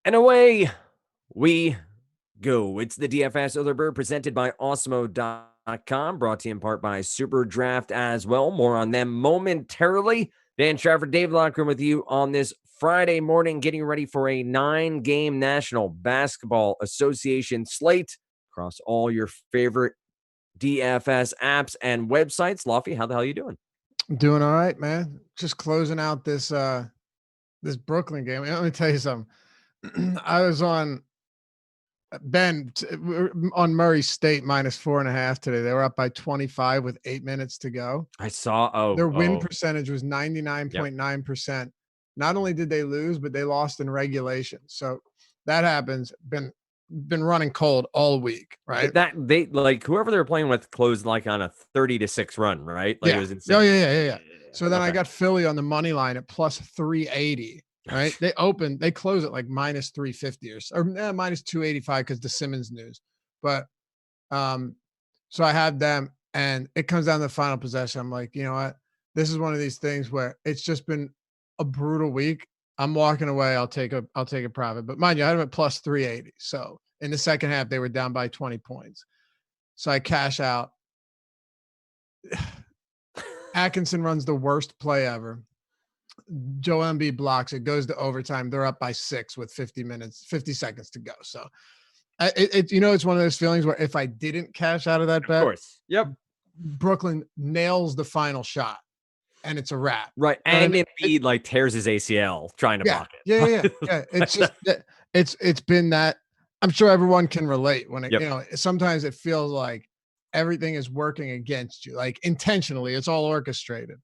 And away we go. It's the DFS Other Bird presented by Osmo.com, brought to you in part by Super Draft as well. More on them momentarily. Dan Strafford, Dave Loughran with you on this Friday morning, getting ready for a 9-game National Basketball Association slate across all your favorite DFS apps and websites. Lofty, how the hell are you doing? Doing all right, man. Just closing out this Brooklyn game. Let me tell you something. I was on on Murray State -4.5 today. They were up by 25 with 8 minutes to go. I saw. Their win percentage was Yep. 99.9%. Not only did they lose, but they lost in regulation. So that happens. Been running cold all week, right? That they like whoever they were playing with closed like on a 30-6 run, right? Like it Yeah. was insane. Oh, yeah. So then I Okay. got Philly on the money line at +380. Right? They close at like -350 or -285 because the Simmons news. But so I had them, and it comes down to the final possession. I'm like, you know what? This is one of these things where it's just been a brutal week. I'm walking away. I'll take a profit. But mind you, I had them at +380. So in the second half, they were down by 20 points. So I cash out. Atkinson runs the worst play ever. Joel Embiid blocks it, goes to overtime. They're up by 6 with 50 seconds to go. So it's one of those feelings where if I didn't cash out of that bet, Of course. Yep. Brooklyn nails the final shot and it's a wrap. Right. And Embiid like tears his ACL trying to block it. Yeah. It's just it's been that. I'm sure everyone can relate when sometimes it feels like everything is working against you, like intentionally. It's all orchestrated.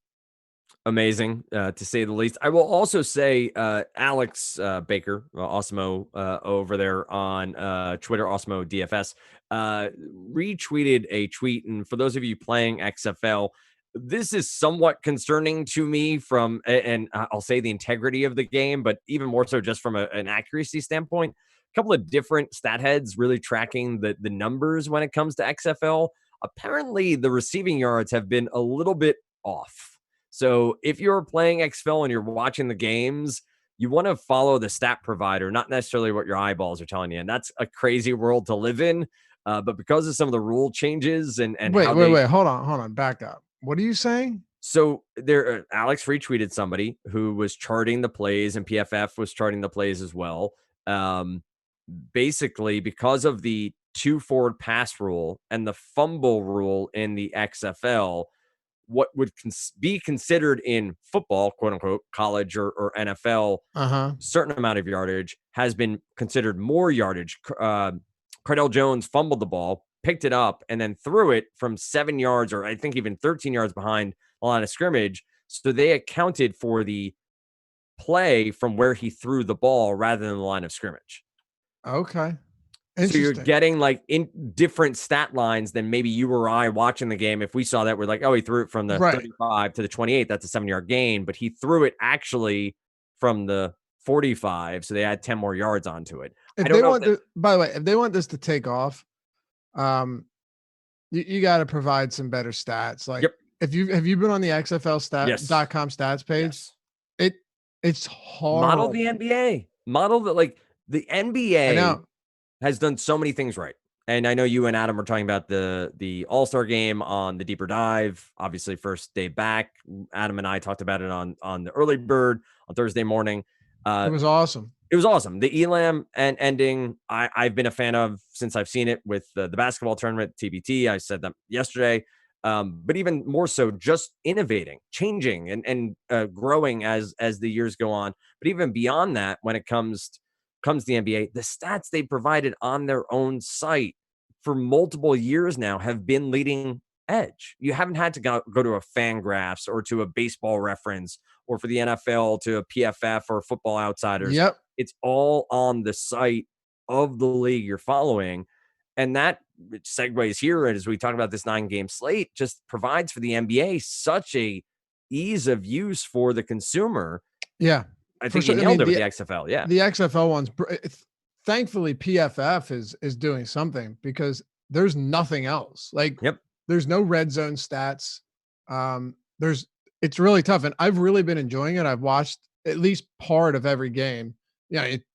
Amazing, to say the least. I will also say Alex Baker, Osmo, over there on Twitter, Osmo DFS, retweeted a tweet. And for those of you playing XFL, this is somewhat concerning to me and I'll say the integrity of the game, but even more so just from an accuracy standpoint. A couple of different stat heads really tracking the numbers when it comes to XFL. Apparently, the receiving yards have been a little bit off. So if you're playing XFL and you're watching the games, you want to follow the stat provider, not necessarily what your eyeballs are telling you. And that's a crazy world to live in. But because of some of the rule changes and wait, hold on, back up. What are you saying? So there, Alex retweeted somebody who was charting the plays, and PFF was charting the plays as well. Basically, because of the 2 forward pass rule and the fumble rule in the XFL, what would be considered in football, quote unquote, college or NFL, certain amount of yardage has been considered more yardage. Cardell Jones fumbled the ball, picked it up, and then threw it from 7 yards, or I think even 13 yards behind the line of scrimmage. So they accounted for the play from where he threw the ball rather than the line of scrimmage. Okay. So you're getting like in different stat lines than maybe you or I watching the game. If we saw that, we're like, oh, he threw it from the 35 to the 28. That's a 7-yard gain, but he threw it actually from the 45. So they add 10 more yards onto it. By the way, if they want this to take off, you got to provide some better stats. Like have you been on the XFL.com stats page? Yes. It's horrible. Model the NBA. Model that, like, the NBA has done so many things right. And I know you and Adam were talking about the All-Star game on the Deeper Dive. Obviously, first day back. Adam and I talked about it on the Early Bird on Thursday morning. It was awesome. It was awesome. The Elam and ending, I've been a fan of since I've seen it with the basketball tournament, TBT. I said that yesterday. But even more so, just innovating, changing, and growing as the years go on. But even beyond that, when it comes to the NBA, the stats they provided on their own site for multiple years now have been leading edge. You haven't had to go to a Fangraphs or to a Baseball Reference or for the NFL to a PFF or Football Outsiders. Yep. It's all on the site of the league you're following. And that segues here as we talk about this 9-game slate, just provides for the NBA such a ease of use for the consumer. Yeah. I think you nailed it with the XFL. Yeah. The XFL ones, thankfully PFF is doing something because there's nothing else. Like there's no red zone stats. It's really tough. And I've really been enjoying it. I've watched at least part of every game,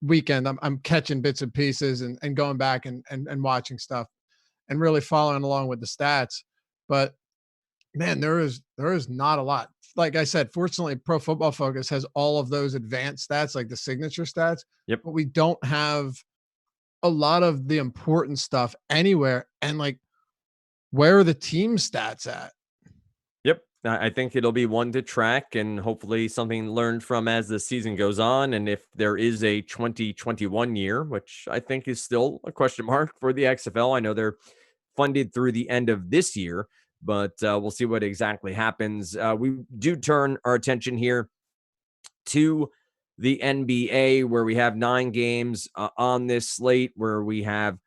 weekend, I'm catching bits and pieces and going back and watching stuff and really following along with the stats. But man, there is not a lot. Like I said, fortunately, Pro Football Focus has all of those advanced stats, like the signature stats, Yep. but we don't have a lot of the important stuff anywhere. And like, where are the team stats at? Yep. I think it'll be one to track and hopefully something learned from as the season goes on. And if there is a 2021 year, which I think is still a question mark for the XFL, I know they're funded through the end of this year, but we'll see what exactly happens. We do turn our attention here to the NBA, where we have 9 games on this slate, where we have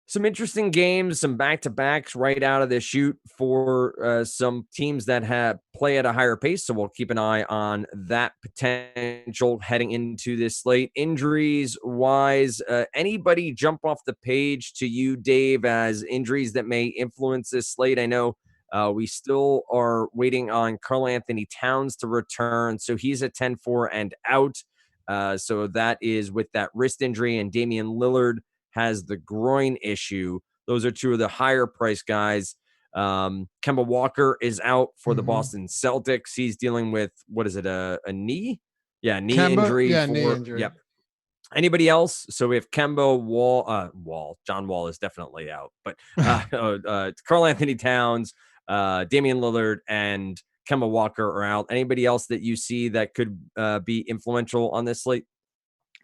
some interesting games, some back-to-backs right out of the chute for some teams that have play at a higher pace. So we'll keep an eye on that potential heading into this slate. Injuries wise, anybody jump off the page to you, Dave, as injuries that may influence this slate? I know we still are waiting on Karl Anthony Towns to return. So he's a 10-4 and out. So that is with that wrist injury, and Damian Lillard has the groin issue. Those are two of the higher price guys. Kemba Walker is out for the Boston Celtics. He's dealing with, what is it, a knee? Yeah, knee injury. Knee injury. Yep. Anybody else? So we have Kemba John Wall is definitely out, but Karl Anthony Towns, Damian Lillard, and Kemba Walker are out. Anybody else that you see that could be influential on this slate?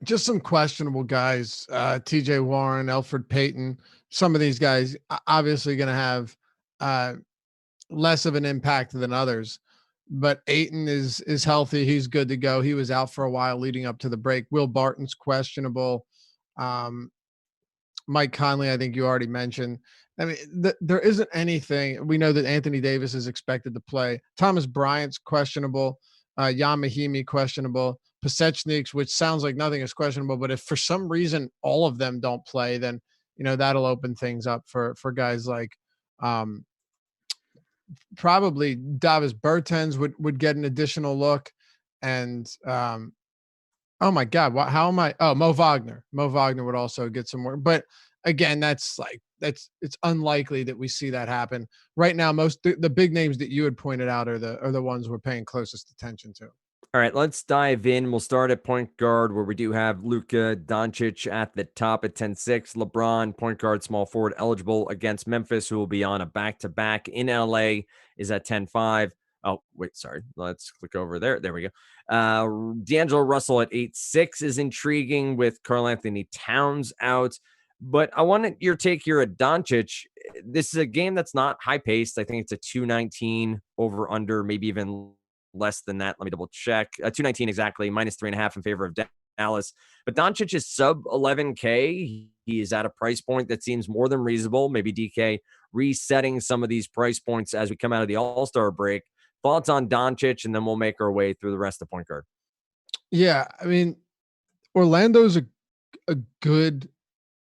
Just some questionable guys, TJ Warren, Elfrid Payton. Some of these guys obviously going to have less of an impact than others, but Ayton is healthy. He's good to go. He was out for a while leading up to the break. Will Barton's questionable. Mike Conley, I think you already mentioned. I mean, there isn't anything. We know that Anthony Davis is expected to play. Thomas Bryant's questionable. Jan Mahimi questionable. Pasechniks, which sounds like nothing is questionable, but if for some reason all of them don't play, then that'll open things up for guys like probably Davis Bertens would get an additional look, and oh my God, how am I? Oh, Mo Wagner would also get some more, but again, it's unlikely that we see that happen right now. The big names that you had pointed out are the ones we're paying closest attention to. All right, let's dive in. We'll start at point guard, where we do have Luka Doncic at the top at 10-6. LeBron, point guard, small forward, eligible against Memphis, who will be on a back-to-back in LA, is at 10-5. Oh, wait, sorry. Let's click over there. There we go. D'Angelo Russell at 8-6 is intriguing with Karl Anthony Towns out. But I want your take here at Doncic. This is a game that's not high-paced. I think it's a 219 over-under, maybe even less than that. Let me double check. 219 exactly, minus 3.5 in favor of Dallas. But Doncic is sub 11K. He is at a price point that seems more than reasonable. Maybe DK resetting some of these price points as we come out of the All-Star break. Thoughts on Doncic, and then we'll make our way through the rest of point guard. Yeah, I mean, Orlando's a good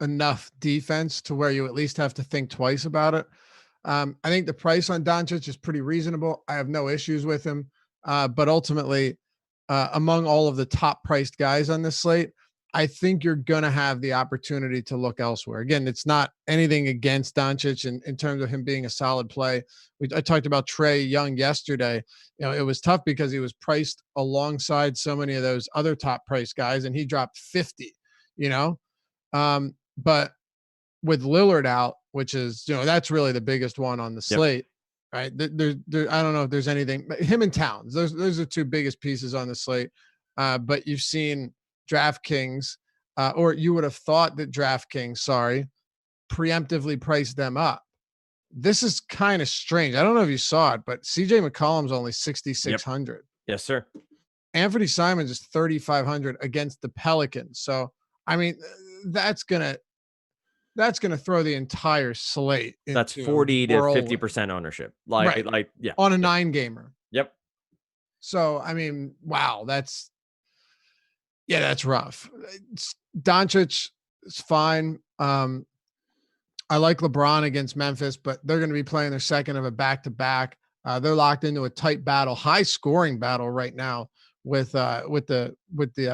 enough defense to where you at least have to think twice about it. I think the price on Doncic is pretty reasonable. I have no issues with him. But ultimately, among all of the top priced guys on this slate, I think you're going to have the opportunity to look elsewhere. Again, it's not anything against Doncic in terms of him being a solid play. I talked about Trae Young yesterday. It was tough because he was priced alongside so many of those other top priced guys, and he dropped 50, but with Lillard out, which is, that's really the biggest one on the slate. Right. There, I don't know if there's anything, but him and Towns, those are two biggest pieces on the slate. But you've seen DraftKings, or you would have thought that DraftKings, preemptively priced them up. This is kind of strange. I don't know if you saw it, but CJ McCollum's only 6,600. Yep. Yes, sir. Anthony Simons is 3,500 against the Pelicans. So, I mean, that's going to throw the entire slate. That's 40 to 50% ownership. Right. Yeah. On a 9-gamer. Yep. So, I mean, wow, that's rough. Doncic is fine. I like LeBron against Memphis, but they're going to be playing their second of a back-to-back. They're locked into a tight battle, high-scoring battle right now with the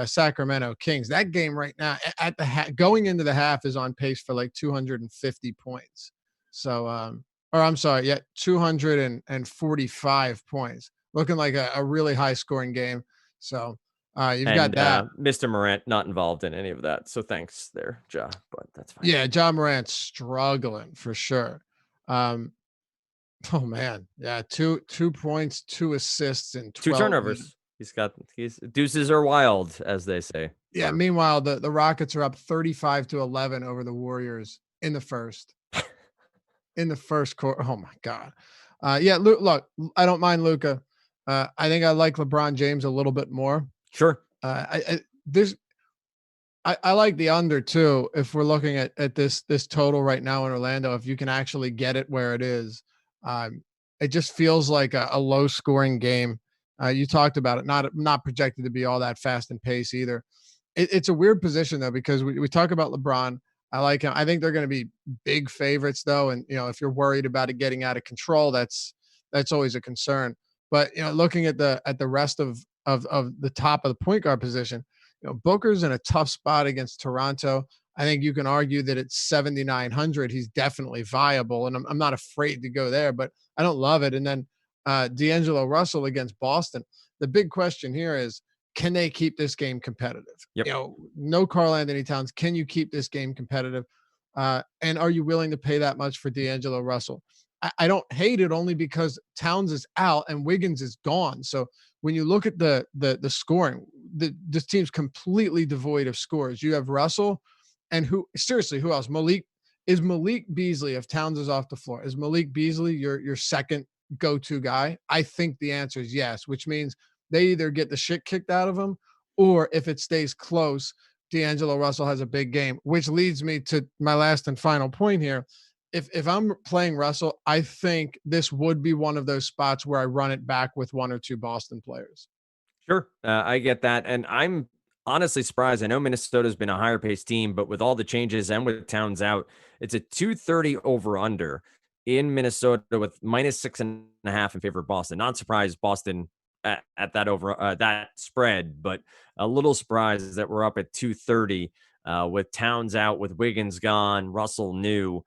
Sacramento Kings. That game right now at the going into the half is on pace for like 250 points. So or I'm sorry, yeah, 245 points. Looking like a really high scoring game. So you've got And that. Mr. Morant not involved in any of that. So thanks there, Ja, but that's fine. Yeah, John Morant's struggling for sure. Um, oh man, yeah, 2 points, 2 assists, and Two 12 minutes. turnovers. He's deuces are wild, as they say. Yeah. Meanwhile, the Rockets are up 35-11 over the Warriors in the first. In the first quarter. Oh my god. Yeah. Look, I don't mind Luca. I think I like LeBron James a little bit more. Sure. I like the under too. If we're looking at this total right now in Orlando, if you can actually get it where it is, it just feels like a low scoring game. You talked about it, not projected to be all that fast and pace either. It's a weird position though, because we talk about LeBron. I like him. I think they're going to be big favorites though, and if you're worried about it getting out of control, that's always a concern. But looking at the rest of the top of the point guard position, Booker's in a tough spot against Toronto. I think you can argue that at 7,900, he's definitely viable, and I'm not afraid to go there, but I don't love it. And then D'Angelo Russell against Boston. The big question here is, can they keep this game competitive? Yep. No Karl Anthony Towns. Can you keep this game competitive? And are you willing to pay that much for D'Angelo Russell? I don't hate it only because Towns is out and Wiggins is gone. So when you look at the scoring, this team's completely devoid of scores. You have Russell, and who else? Malik Beasley, if Towns is off the floor, is Malik Beasley your second go-to guy? I think the answer is yes, which means they either get the shit kicked out of them, or if it stays close, D'Angelo Russell has a big game, which leads me to my last and final point here. If I'm playing Russell, I think this would be one of those spots where I run it back with one or two Boston players. Sure. I get that. And I'm honestly surprised. I know Minnesota's been a higher paced team, but with all the changes and with Towns out, it's a 230 over under in Minnesota with -6.5 in favor of Boston. Not surprised Boston at that over that spread, but a little surprised that we're up at 230 with Towns out, with Wiggins gone, Russell new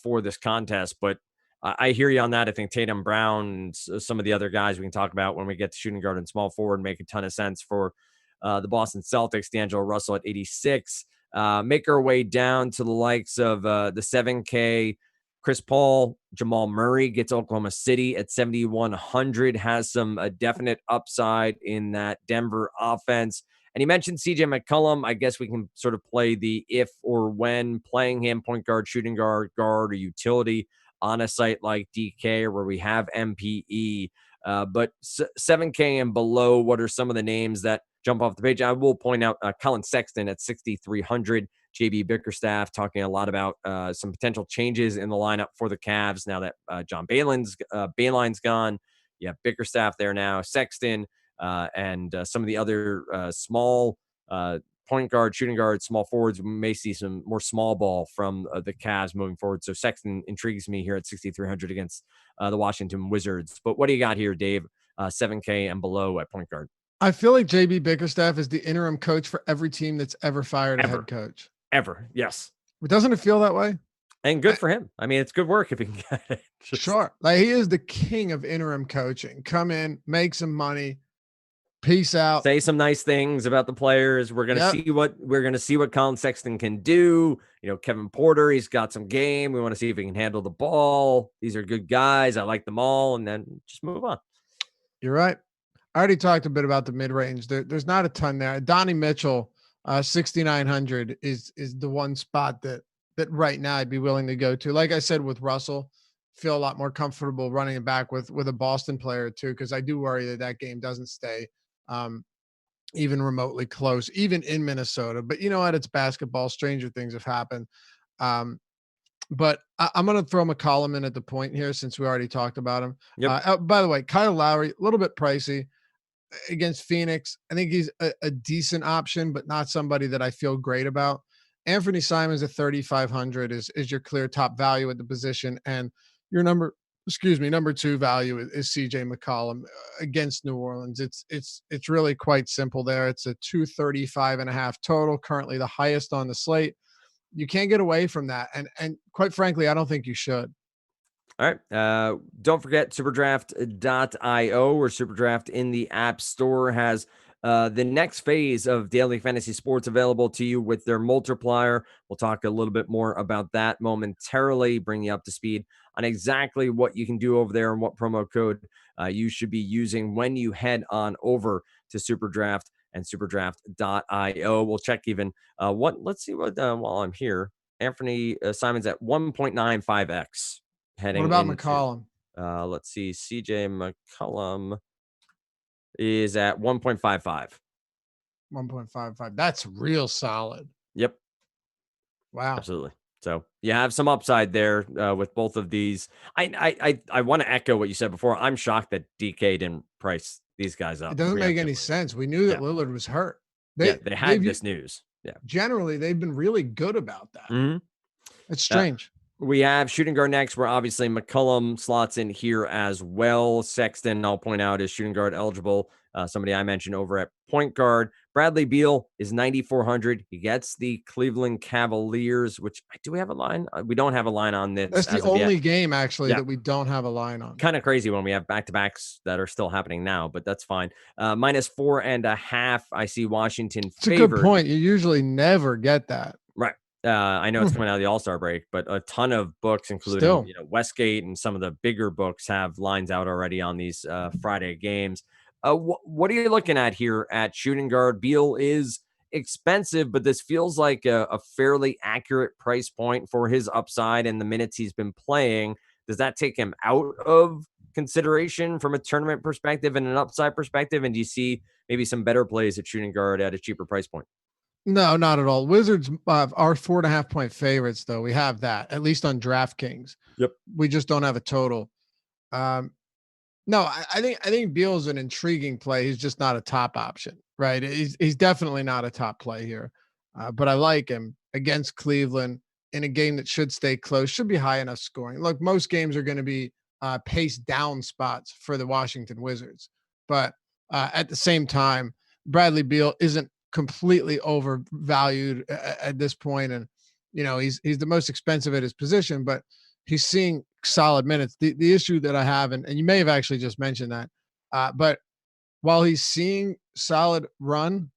for this contest. But I hear you on that. I think Tatum, Brown, and some of the other guys we can talk about when we get to shooting guard and small forward make a ton of sense for the Boston Celtics. D'Angelo Russell at 86. Make our way down to the likes of the 7K. Chris Paul, Jamal Murray gets Oklahoma City at 7,100, has some definite upside in that Denver offense. And he mentioned CJ McCollum. I guess we can sort of play the if or when playing him, point guard, shooting guard, or utility on a site like DK where we have MPE. But 7K and below, what are some of the names that jump off the page? I will point out Colin Sexton at 6,300. JB Bickerstaff talking a lot about some potential changes in the lineup for the Cavs now that John Bayline's gone. You have Bickerstaff there now, Sexton, and some of the other small point guard, shooting guard, small forwards. We may see some more small ball from the Cavs moving forward. So Sexton intrigues me here at 6,300 against the Washington Wizards. But what do you got here, Dave? 7K and below at point guard. I feel like JB Bickerstaff is the interim coach for every team that's ever fired a head coach. Ever. Yes. But doesn't it feel that way? And good for him. I mean, it's good work if he can get it. Sure. Like, he is the king of interim coaching. Come in, make some money, peace out. Say some nice things about the players. We're gonna see what Colin Sexton can do. Kevin Porter, he's got some game. We want to see if he can handle the ball. These are good guys. I like them all, and then just move on. You're right. I already talked a bit about the mid range. There's not a ton there. Donnie Mitchell, 6,900 is the one spot that right now I'd be willing to go to. Like I said with Russell, feel a lot more comfortable running it back with a Boston player too, because I do worry that game doesn't stay even remotely close, even in Minnesota. But you know what? It's basketball. Stranger things have happened. But I'm going to throw McCollum in at the point here since we already talked about him. Yep. By the way, Kyle Lowry, a little bit pricey against Phoenix. I think he's a decent option, but not somebody that I feel great about. Anthony Simons at 3,500 is your clear top value at the position. And your number excuse me, number 2 value is CJ McCollum against New Orleans. It's really quite simple there. It's a 235.5 total, currently the highest on the slate. You can't get away from that. And quite frankly, I don't think you should. All right. Don't forget superdraft.io or superdraft in the App Store has the next phase of daily fantasy sports available to you with their multiplier. We'll talk a little bit more about that momentarily, bring you up to speed on exactly what you can do over there and what promo code you should be using when you head on over to Superdraft and superdraft.io. We'll check even let's see what, while I'm here, Anthony Simon's at 1.95x. What Heading about into, McCollum? let's see, CJ McCollum is at 1.55. 1.55. That's real solid. Yep, Wow. absolutely. So you have some upside there with both of these. I want to echo what you said before. I'm shocked that DK didn't price these guys It up doesn't make any preemptively. sense. We knew that Yeah, Lillard was hurt. yeah, They they they've had this news. Yeah. generally they've been really good about that. Mhm. It's Uh, strange. We have shooting guard next, where obviously McCollum slots in here as well. Sexton, I'll point out, is shooting guard eligible. Somebody I mentioned over at point guard. Bradley Beal is 9,400. He gets the Cleveland Cavaliers, which do we have a line? We don't have a line on this That's the as of yet. only game actually Yeah, that we don't have a line on. kind of crazy when we have back-to-backs that are still happening now, but that's fine. -4.5. I see Washington It's a good favored. point. You usually never get that. Right. I know it's Hmm. coming out of the All-Star break, but a ton of books, including Still, Westgate and some of the bigger books, have lines out already on these Friday games. What are you looking at here at shooting guard? Beal is expensive, but this feels like a fairly accurate price point for his upside and the minutes he's been playing. Does that take him out of consideration from a tournament perspective and an upside perspective? And do you see maybe some better plays at shooting guard at a cheaper price point? no, not at all. Wizards are 4.5 point favorites, though. We have that at least on DraftKings. Yep. We just don't have a total. Um, no, I think Beal's an intriguing play. He's just not a top option, right? He's definitely not a top play here. But I like him against Cleveland in a game that should stay close, should be high enough scoring. Look, most games are going to be pace down spots for the Washington Wizards, but at the same time, Bradley Beal isn't completely overvalued at this point, and he's the most expensive at his position, but he's seeing solid minutes. The issue that I have, and you may have actually just mentioned that, but while he's seeing solid run,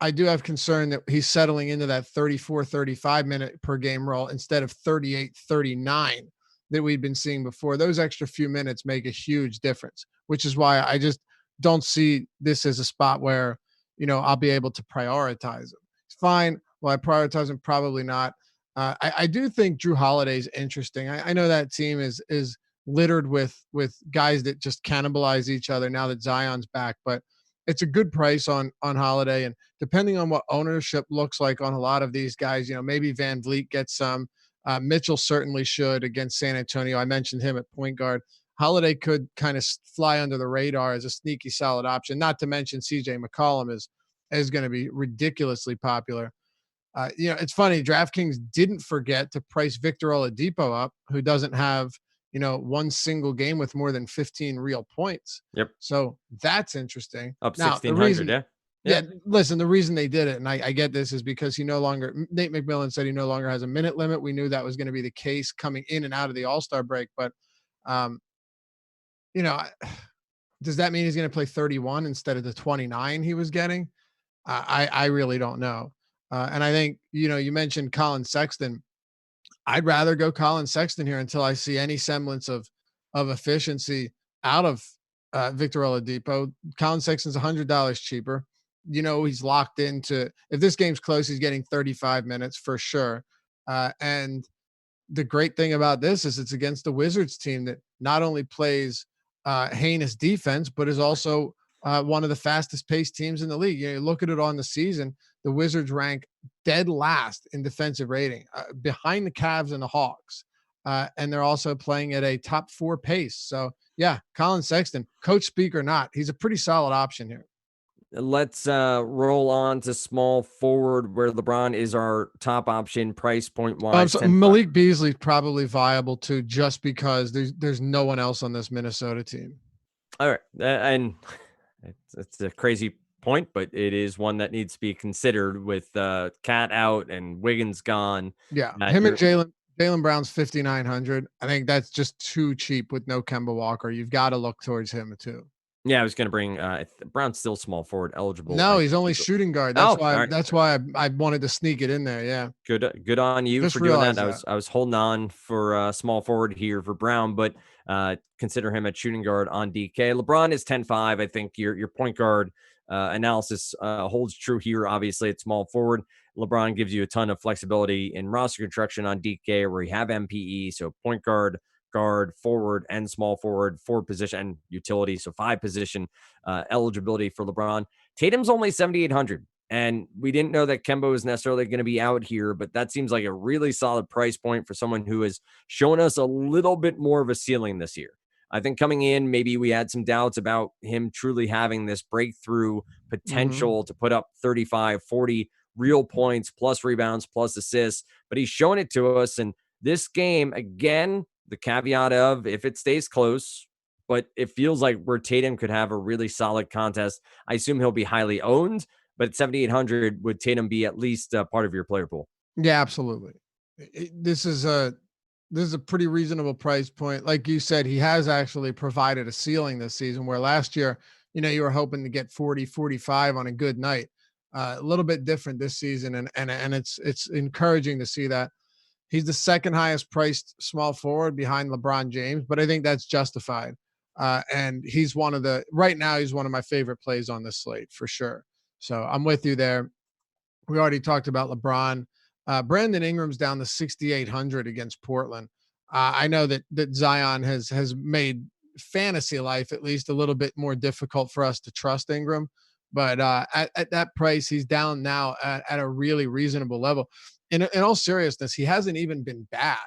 I do have concern that he's settling into that 34, 35 minute per game role instead of 38, 39 that we'd been seeing before. Those extra few minutes make a huge difference, which is why I just don't see this as a spot where, I'll be able to prioritize him. It's fine. Will I prioritize him? Probably not. I do think Drew Holiday's interesting. I know that team is littered with guys that just cannibalize each other now that Zion's back, but it's a good price on Holiday, and depending on what ownership looks like on a lot of these guys, maybe Van Vliet gets some. Mitchell certainly should against San Antonio. I mentioned him at point guard. Holiday could kind of fly under the radar as a sneaky solid option. Not to mention CJ McCollum is going to be ridiculously popular. It's funny. DraftKings didn't forget to price Victor Oladipo up, who doesn't have one single game with more than 15 real points. Yep. So that's interesting. Up Now, the 1,600, reason, yeah. yeah, listen, the reason they did it, and I get this, is because Nate McMillan said he no longer has a minute limit. We knew that was going to be the case coming in and out of the All-Star break, but um, you know, does that mean he's going to play 31 instead of the 29 he was getting? I really don't know. And I think, you mentioned Colin Sexton. I'd rather go Colin Sexton here until I see any semblance of efficiency out of Victor Oladipo. Colin Sexton's $100 cheaper. He's locked into, if this game's close, he's getting 35 minutes for sure. And the great thing about this is it's against the Wizards team that not only plays heinous defense, but is also one of the fastest paced teams in the league. You look at it on the season, the Wizards rank dead last in defensive rating, behind the Cavs and the Hawks. And they're also playing at a top 4 pace. So yeah, Colin Sexton, coach speak or not, he's a pretty solid option here. let's roll on to small forward, where LeBron is our top option, price point wise. So 10. Malik Beasley's probably viable too, just because there's no one else on this Minnesota team. All right, and it's a crazy point, but it is one that needs to be considered with Cat out and Wiggins gone. Yeah, him and Jaylen Brown's 5,900. I think that's just too cheap with no Kemba Walker. You've got to look towards him too. Yeah, I was going to bring Brown's still small forward eligible. No, he's only shooting guard. Oh, That's why. all right. That's why I wanted to sneak it in there. Yeah. Good on you Just for doing that. realized I was holding on for small forward here for Brown, but consider him at shooting guard on DK. LeBron is 10-5. I think your point guard analysis holds true here. Obviously, at small forward, LeBron gives you a ton of flexibility in roster construction on DK, where you have MPE, so point guard, guard, forward, and small forward, 4 position utility, so 5 position eligibility for LeBron. Tatum's only 7,800. And we didn't know that Kemba was necessarily going to be out here, but that seems like a really solid price point for someone who has shown us a little bit more of a ceiling this year. I think coming in, maybe we had some doubts about him truly having this breakthrough potential to put up 35, 40 real points, plus rebounds, plus assists, but he's shown it to us. And this game, again, the caveat of if it stays close, but it feels like where Tatum could have a really solid contest. I assume he'll be highly owned, but at 7,800, would Tatum be at least part of your player pool? Yeah, absolutely. This is a pretty reasonable price point. Like you said, he has actually provided a ceiling this season, where last year, you were hoping to get 40, 45 on a good night. A little bit different this season, and it's encouraging to see that. He's the second highest priced small forward behind LeBron James, but I think that's justified. And he's right now, he's one of my favorite plays on this slate for sure. So I'm with you there. We already talked about LeBron. Brandon Ingram's down to 6,800 against Portland. I know that Zion has made fantasy life at least a little bit more difficult for us to trust Ingram, but at that price, he's down now at a really reasonable level. In all seriousness, he hasn't even been bad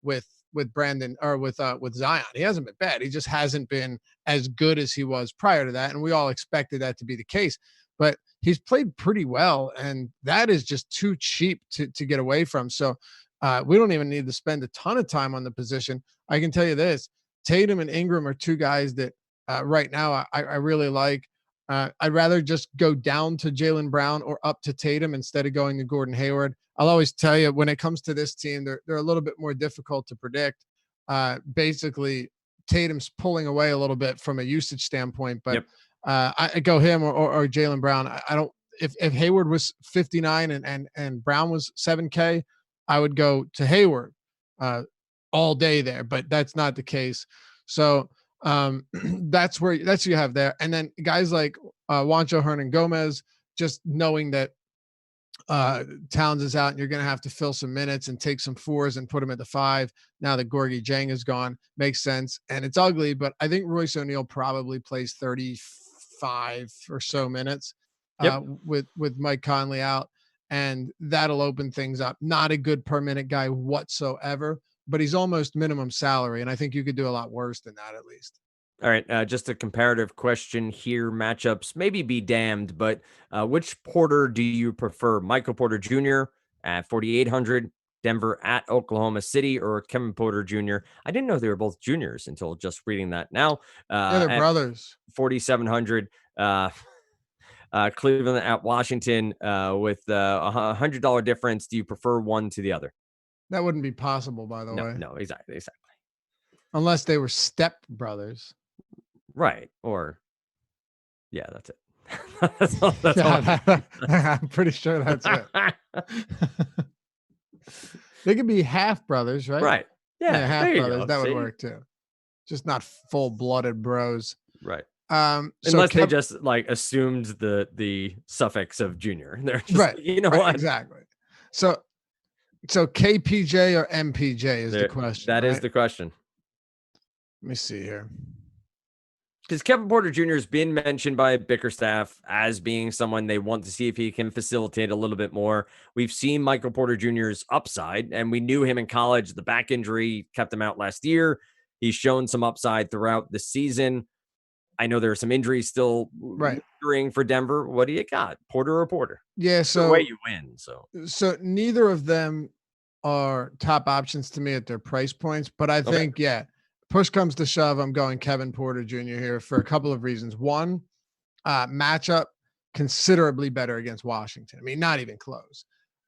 with Brandon or with Zion. He hasn't been bad. He just hasn't been as good as he was prior to that, and we all expected that to be the case. But he's played pretty well, and that is just too cheap to get away from. So we don't even need to spend a ton of time on the position. I can tell you this: Tatum and Ingram are 2 guys that right now I really like. I'd rather just go down to Jaylen Brown or up to Tatum instead of going to Gordon Hayward. I'll always tell you, when it comes to this team, they're a little bit more difficult to predict. Basically, Tatum's pulling away a little bit from a usage standpoint, but I go him or Jaylen Brown. I don't. If Hayward was 59 and Brown was 7K, I would go to Hayward all day there. But that's not the case. So that's what you have there. And then guys like Juancho Hernan-Gomez, just knowing that Towns is out and you're going to have to fill some minutes and take some 4s and put him at the 5. Now that Gorgie Jang is gone, makes sense. And it's ugly, but I think Royce O'Neal probably plays 35 or so minutes with Mike Conley out, and that'll open things up. Not a good per minute guy whatsoever, but he's almost minimum salary, and I think you could do a lot worse than that at least. All right, just a comparative question here. Matchups maybe be damned, but which Porter do you prefer? Michael Porter Jr. at 4,800, Denver at Oklahoma City, or Kevin Porter Jr.? I didn't know they were both juniors until just reading that now. Yeah, they're brothers. 4,700. Cleveland at Washington with a $100 difference. Do you prefer one to the other? That wouldn't be possible, by the way. No, exactly. Unless they were step brothers. Right. Or, yeah, that's it. that's all. I'm pretty sure that's it. They could be half brothers, right? Right. Yeah, half brothers. That would See? work too. Just not full-blooded bros. Right. Unless they just assumed the suffix of junior. They're just, right. What? Exactly. So KPJ or MPJ is the question. That is the question. Let me see here. Because Kevin Porter Jr. has been mentioned by Bickerstaff as being someone they want to see if he can facilitate a little bit more. We've seen Michael Porter Jr.'s upside, and we knew him in college. The back injury kept him out last year. He's shown some upside throughout the season. I know there are some injuries still Right. lingering for Denver. What do you got? Porter or Porter? Yeah. Either way, So you win. So neither of them are top options to me at their price points, but I okay. think, yeah, push comes to shove, I'm going Kevin Porter Jr. here for a couple of reasons. One, matchup considerably better against Washington. I mean, not even close.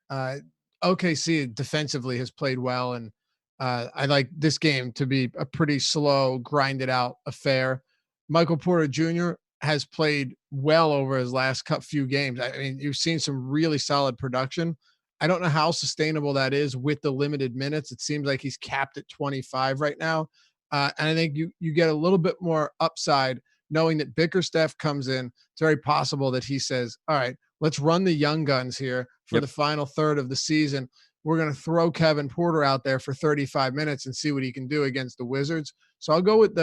Uh, OKC defensively has played well, and I like this game to be a pretty slow, grinded out affair. Michael Porter Jr. has played well over his last few games. I mean, you've seen some really solid production. I don't know how sustainable that is with the limited minutes. It seems like he's capped at 25 right now, and I think you get a little bit more upside knowing that Bickerstaff comes in. It's very possible that he says, "All right, let's run the young guns here for Yep. the final third of the season. We're going to throw Kevin Porter out there for 35 minutes and see what he can do against the Wizards." So I'll go with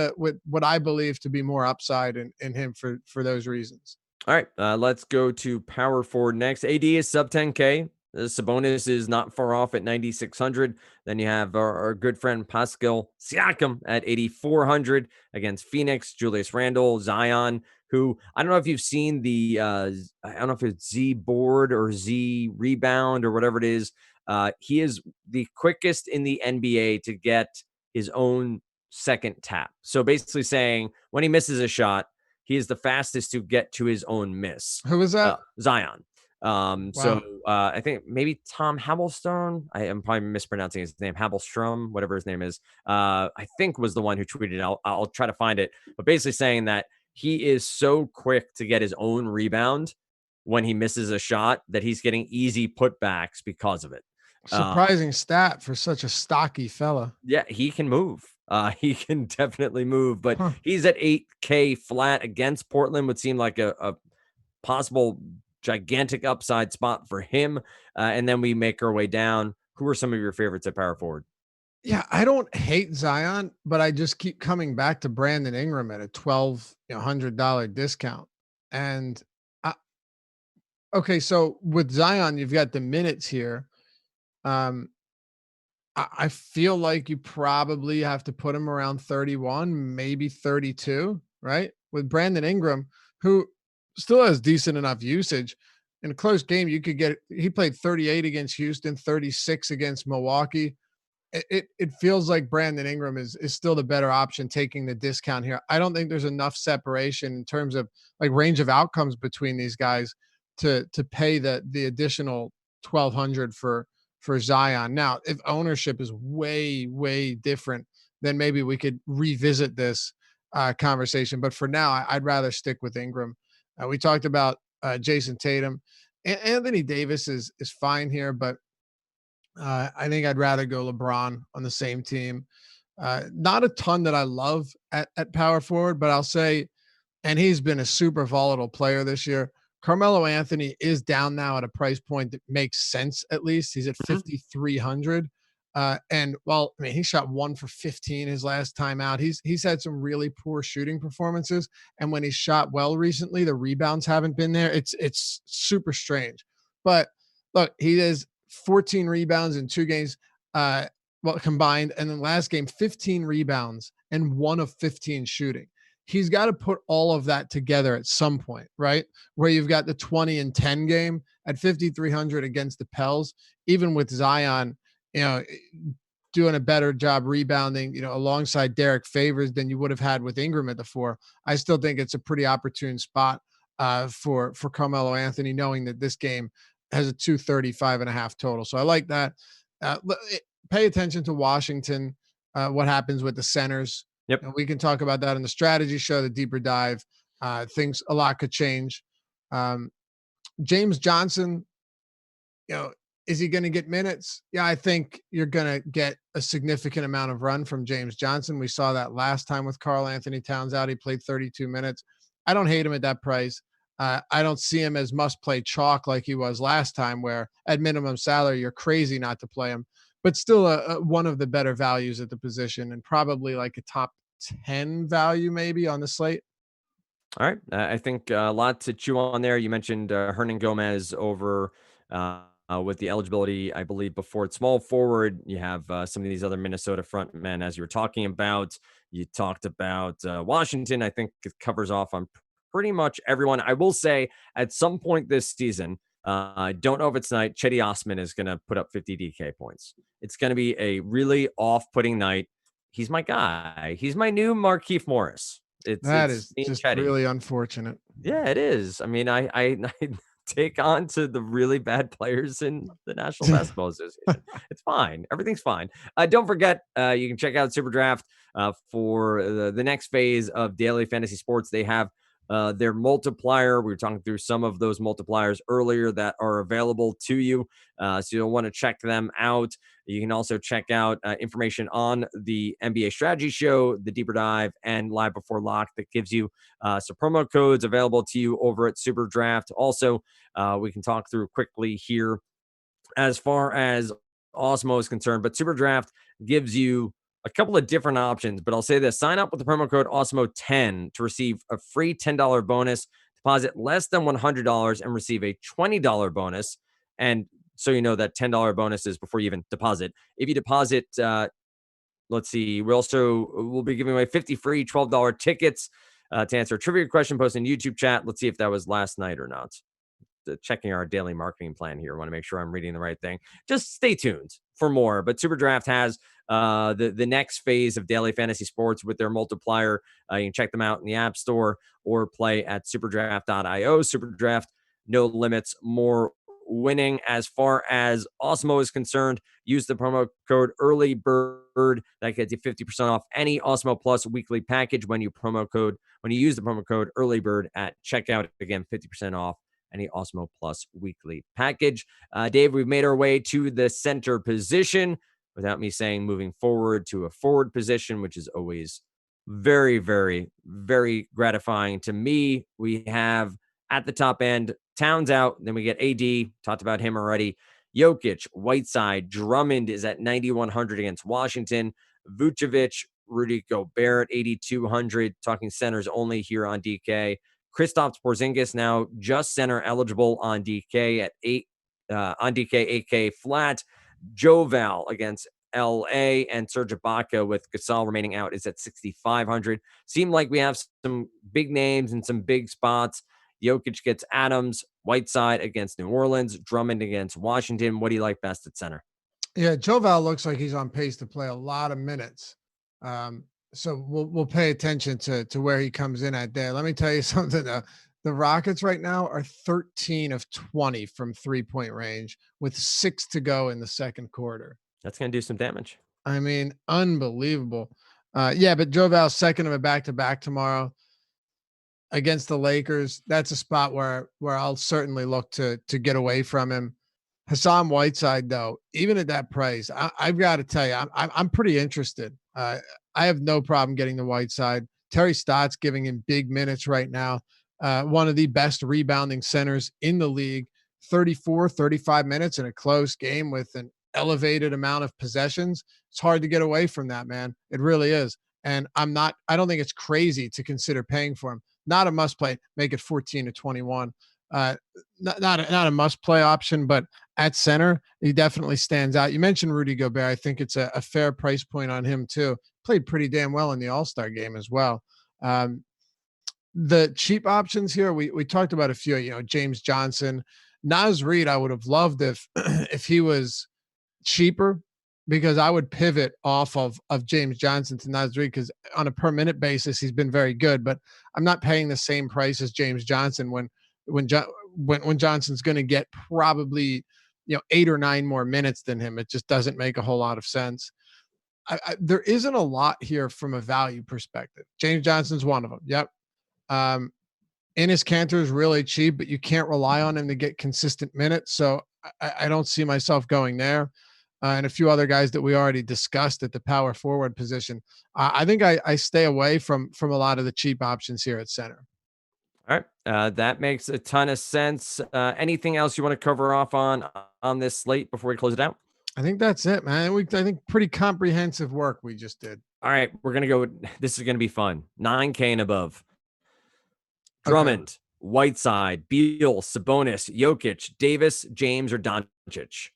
what I believe to be more upside in him for those reasons. All right, let's go to power forward next. AD is sub 10K. Sabonis is not far off at 9,600. Then you have our good friend Pascal Siakam at 8,400 against Phoenix. Julius Randle, Zion, who I don't know if you've seen the I don't know if it's Z board or Z rebound or whatever it is. He is the quickest in the NBA to get his own second tap. So basically saying when he misses a shot, he is the fastest to get to his own miss. Who is that? Zion. Wow. I think maybe Tom Habelstone. I am probably mispronouncing his name. Habelstrom, whatever his name is. I think was the one who tweeted. I'll try to find it. But basically saying that he is so quick to get his own rebound when he misses a shot that he's getting easy putbacks because of it. Surprising stat for such a stocky fella. Yeah, he can move. He can definitely move, but Huh. he's at 8K flat against Portland. Would seem like a possible gigantic upside spot for him. And then we make our way down. Who are some of your favorites at power forward? Yeah, I don't hate Zion, but I just keep coming back to Brandon Ingram at a $1,200 discount. And okay, so with Zion, you've got the minutes here. Um, I feel like you probably have to put him around 31, maybe 32, right? With Brandon Ingram, who still has decent enough usage. In a close game, you could get he played 38 against Houston, 36 against Milwaukee. It feels like Brandon Ingram is still the better option taking the discount here. I don't think there's enough separation in terms of like range of outcomes between these guys to pay the additional 1,200 for Zion. Now, if ownership is way different, then maybe we could revisit this conversation. But for now, I'd rather stick with Ingram. We talked about Jason Tatum. Anthony Davis is fine here, but I think I'd rather go LeBron on the same team. Not a ton that I love at power forward, but I'll say, and he's been a super volatile player this year. Carmelo Anthony is down now at a price point that makes sense. At least he's at Mhm. 5,300. And well, I mean, he shot 1 for 15 his last time out. He's had some really poor shooting performances, and when he's shot well recently, the rebounds haven't been there. It's super strange. But look, he has 14 rebounds in 2 games, well combined, and then last game 15 rebounds and 1 of 15 shooting. He's got to put all of that together at some point, right? Where you've got the 20 and 10 game at 5,300 against the Pels, even with Zion, you know, doing a better job rebounding, alongside Derek Favors than you would have had with Ingram at the 4. I still think it's a pretty opportune spot for Carmelo Anthony, knowing that this game has a 235.5 total. So I like that. Pay attention to Washington, what happens with the centers. Yep. And we can talk about that in the strategy show, the deeper dive. Things a lot could change. Um, James Johnson, you know, is he going to get minutes? Yeah, I think you're going to get a significant amount of run from James Johnson. We saw that last time with Karl Anthony Towns out. He played 32 minutes. I don't hate him at that price. I don't see him as must play chalk like he was last time, where at minimum salary, you're crazy not to play him, but still one of the better values at the position and probably like a top 10 value maybe on the slate. All right. I think a lot to chew on there. You mentioned Hernan Gomez over with the eligibility, I believe, before it's small forward. You have some of these other Minnesota front men, as you were talking about. You talked about Washington. I think it covers off on pretty much everyone. I will say at some point this season, I don't know if it's tonight, Chetty Osman is going to put up 50 DK points. It's going to be a really off-putting night. He's my guy. He's my new Markieff Morris. That It's is me and just Chetty. really unfortunate. Yeah, it is. I mean, I take on to the really bad players in the National Basketball Association. It's fine. Everything's fine. Don't forget, you can check out Super Draft for the next phase of daily fantasy sports. They have their multiplier. We were talking through some of those multipliers earlier that are available to you. So you'll want to check them out. You can also check out information on the NBA Strategy Show, the Deeper Dive, and Live Before Lock that gives you some promo codes available to you over at Super Draft. Also, we can talk through quickly here as far as Osmo is concerned, but Super Draft gives you a couple of different options. But I'll say this: sign up with the promo code Osmo10 to receive a free $10 bonus. Deposit less than $100 and receive a $20 bonus. And so you know that $10 bonus is before you even deposit. If you deposit, let's see, we'll be giving away 50 free $12 tickets to answer a trivia question posted in YouTube chat. Let's see if that was last night or not. Checking our daily marketing plan here. I want to make sure I'm reading the right thing. Just stay tuned for more. But Super Draft has the next phase of daily fantasy sports with their multiplier. You can check them out in the App Store or play at superdraft.io. Super Draft, no limits, more winning. As far as Osmo is concerned, use the promo code Early Bird. That gets you 50% off any Osmo Plus weekly package when you use the promo code Early Bird at checkout. Again, 50% off any Osmo Plus weekly package. Dave, we've made our way to the center position without me saying moving forward to a forward position, which is always very, very, very gratifying to me. We have at the top end Towns out. Then we get AD. Talked about him already. Jokic, Whiteside, Drummond is at 9,100 against Washington. Vucevic, Rudy Gobert at 8,200. Talking centers only here on DK. Kristaps Porzingis now just center eligible on DK at 8K flat. Joval against LA and Serge Ibaka with Gasol remaining out is at 6,500. Seem like we have some big names and some big spots. Jokic gets Adams, Whiteside against New Orleans, Drummond against Washington. What do you like best at center? Yeah, Joval looks like he's on pace to play a lot of minutes. So we'll pay attention to where he comes in at there. Let me tell you something. The Rockets right now are 13 of 20 from 3-point range with 6 to go in the second quarter. That's going to do some damage. I mean, unbelievable. Yeah, but Joval's second of a back-to-back tomorrow against the Lakers. That's a spot where I'll certainly look to get away from him. Hassan Whiteside, though, even at that price, I've got to tell you, I'm pretty interested. I have no problem getting the Whiteside. Terry Stott's giving him big minutes right now. One of the best rebounding centers in the league. 34, 35 minutes in a close game with an elevated amount of possessions. It's hard to get away from that, man. It really is. And I don't think it's crazy to consider paying for him. Not a must play. Make it 14 to 21. Not a must play option, but at center, he definitely stands out. You mentioned Rudy Gobert. I think it's a fair price point on him too. Played pretty damn well in the All-Star game as well. The cheap options here, we talked about a few, James Johnson, Naz Reid. I would have loved if he was cheaper, because I would pivot off of James Johnson to Naz Reid, because on a per minute basis, he's been very good, but I'm not paying the same price as James Johnson when Johnson's going to get probably 8 or 9 more minutes than him. It just doesn't make a whole lot of sense. There isn't a lot here from a value perspective. James Johnson's one of them. Yep. Enes Kanter is really cheap, but you can't rely on him to get consistent minutes. So I don't see myself going there. And a few other guys that we already discussed at the power forward position. I think I stay away from a lot of the cheap options here at center. All right. That makes a ton of sense. Anything else you want to cover off on this slate before we close it out? I think that's it, man. I think pretty comprehensive work we just did. All right. We're going to go. This is going to be fun. 9K and above. Drummond, Whiteside, Beal, Sabonis, Jokic, Davis, James, or Doncic?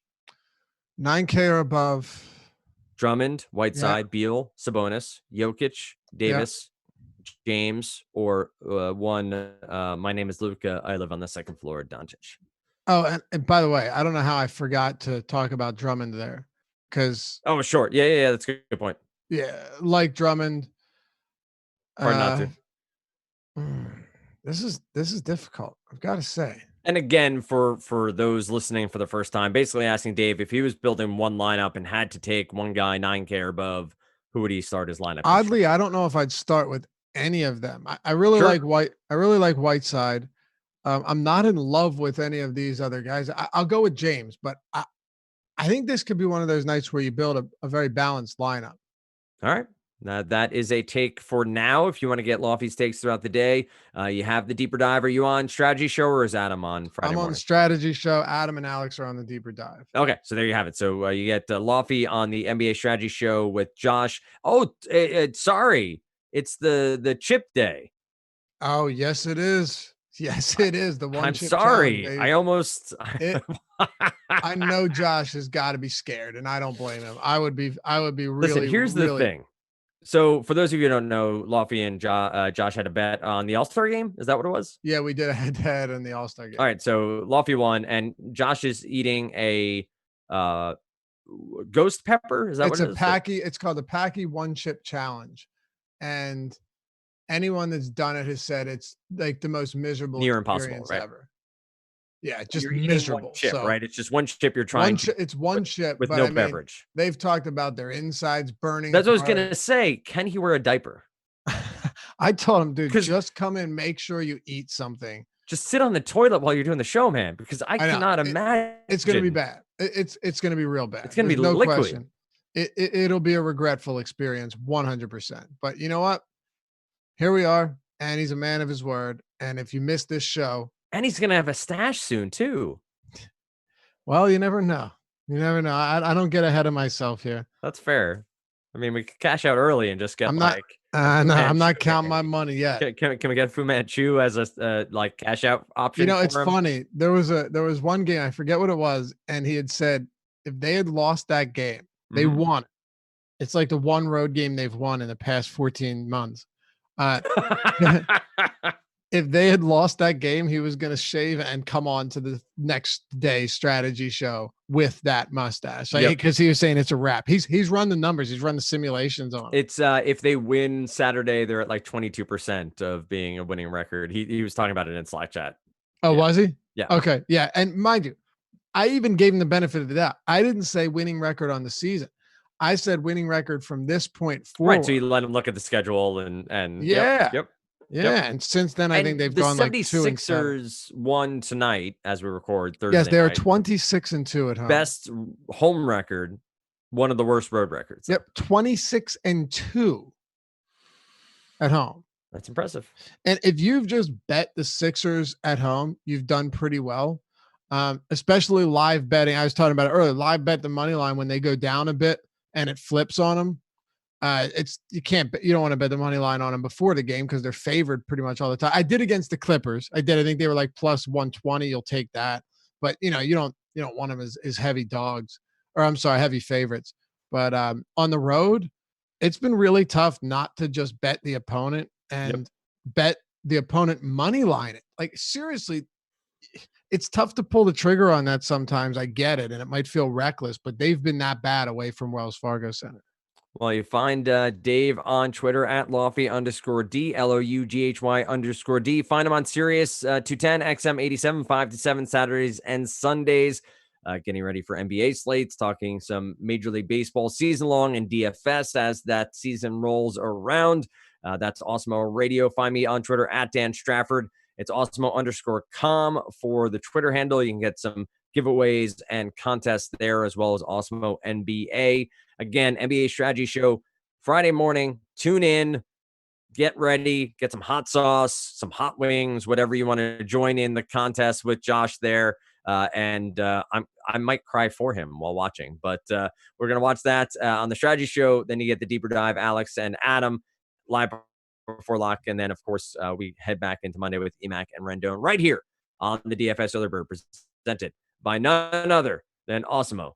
9K or above. Drummond, Yeah. Whiteside, Beal, Sabonis, Jokic, Yeah. Davis, James, or one. My name is Luca. I live on the second floor. Doncic. Oh, and by the way, I don't know how I forgot to talk about Drummond there, because Oh, sure. Yeah. That's a good point. yeah, like Drummond. Hard not Uh, to. this is difficult. I've got to say. And again, for those listening for the first time, basically asking Dave if he was building one lineup and had to take one guy 9K or above, who would he start his lineup Oddly, construction? I don't know if I'd start with any of them. I really Sure. like White. I really like Whiteside. I'm not in love with any of these other guys. I'll go with James, but I think this could be one of those nights where you build a very balanced lineup. All right. That is a take for now. If you want to get Lofty's takes throughout the day, you have the deeper dive. Are you on Strategy Show or is Adam on Friday I'm on the morning? strategy show. Adam and Alex are on the deeper dive. Okay, so there you have it. So you get Lofty on the NBA Strategy Show with Josh. Oh, sorry, it's the chip day. Oh, yes, it is. Yes, it is the one I'm chip challenge, sorry. I baby. almost. It. I know Josh has got to be scared, and I don't blame him. I would be. I would be Listen, really, here's the really. thing. So for those of you who don't know, Lofty and Josh had a bet on the All Star game. Is that what it was? Yeah, we did a head-to-head in the All-Star game. All right, so Lofty won, and Josh is eating a uh, ghost pepper. Is that It's what a it is? Packy. It's called the Packy One Chip Challenge, and anyone that's done it has said it's like the most miserable Near impossible, experience right? ever. Yeah, just You're eating one miserable. chip, So right? It's just one chip you're trying to it's one with, chip, with but no I mean, beverage. they've talked about their insides burning That's what I was apart. gonna say. Can he wear a diaper? I told him, dude, Because just come in, make sure you eat something. just sit on the toilet while you're doing the show, man. Because I I know cannot it's going to be imagine bad. It's going to be real it's bad. gonna be There's no liquid. question. It'll be a regretful experience, 100%. But you know what? Here we are, and he's a man of his word. And if you missed this show, And he's gonna have a stash soon too. well, you never know. You never know. I don't get ahead of myself here. That's fair. I mean, we could cash out early and just get I'm not. like a Fu No, I'm not Manchu counting my maybe. money yet. Can we get Fu Manchu as a like cash out You option know, it's for him? funny. There was one game, I forget what it was, and he had said if they had lost that game, they Mhm. won. It's like the one road game they've won in the past 14 months. Uh, if they had lost that game, he was going to shave and come on to the next day strategy show with that mustache. Like, Yep. because he was saying it's a wrap. He's run the numbers. He's run the simulations on it. It's if they win Saturday, they're at like 22% of being a winning record. He was talking about it in Slack chat. Oh, Yeah. was he? Yeah. Okay. Yeah. And mind you, I even gave him the benefit of the doubt. I didn't say winning record on the season. I said winning record from this point forward. Right. So you let him look at the schedule and Yeah. Yep. Yeah. And since then, I think And they've the gone like 2-7. 76ers won tonight as we record Thursday Yes, they are night. 26-2 at home. Best home record, one of the worst road records. Yep, 26-2 at home. That's impressive. And if you've just bet the Sixers at home, you've done pretty well. Especially live betting. I was talking about it earlier. Live bet the money line when they go down a bit and it flips on them. You don't want to bet the money line on them before the game because they're favored pretty much all the time. I did against the Clippers. I think they were like plus 120. You'll take that, but you don't want them as heavy dogs, or I'm sorry, heavy favorites. But on the road, it's been really tough not to just bet the opponent and bet the opponent money line. Like seriously, it's tough to pull the trigger on that sometimes. I get it, and it might feel reckless, but they've been that bad away from Wells Fargo Center. Well, you find Dave on Twitter at Lofty_D, LOUGHY_D. Find him on Sirius 210 XM 87, 5 to 7 Saturdays and Sundays. Getting ready for NBA slates, talking some Major League Baseball season long and DFS as that season rolls around. That's Awesemo Radio. Find me on Twitter at Dan Strafford. It's Awesemo_com for the Twitter handle. You can get some giveaways and contests there, as well as Awesemo NBA. Again, NBA Strategy Show, Friday morning. Tune in, get ready, get some hot sauce, some hot wings, whatever you want to join in the contest with Josh there. I might cry for him while watching, but we're going to watch that on the Strategy Show. Then you get the deeper dive, Alex and Adam live before lock. And then, of course, we head back into Monday with Emac and Rendon right here on the DFS Early Bird, presented by none other than Awesemo.com.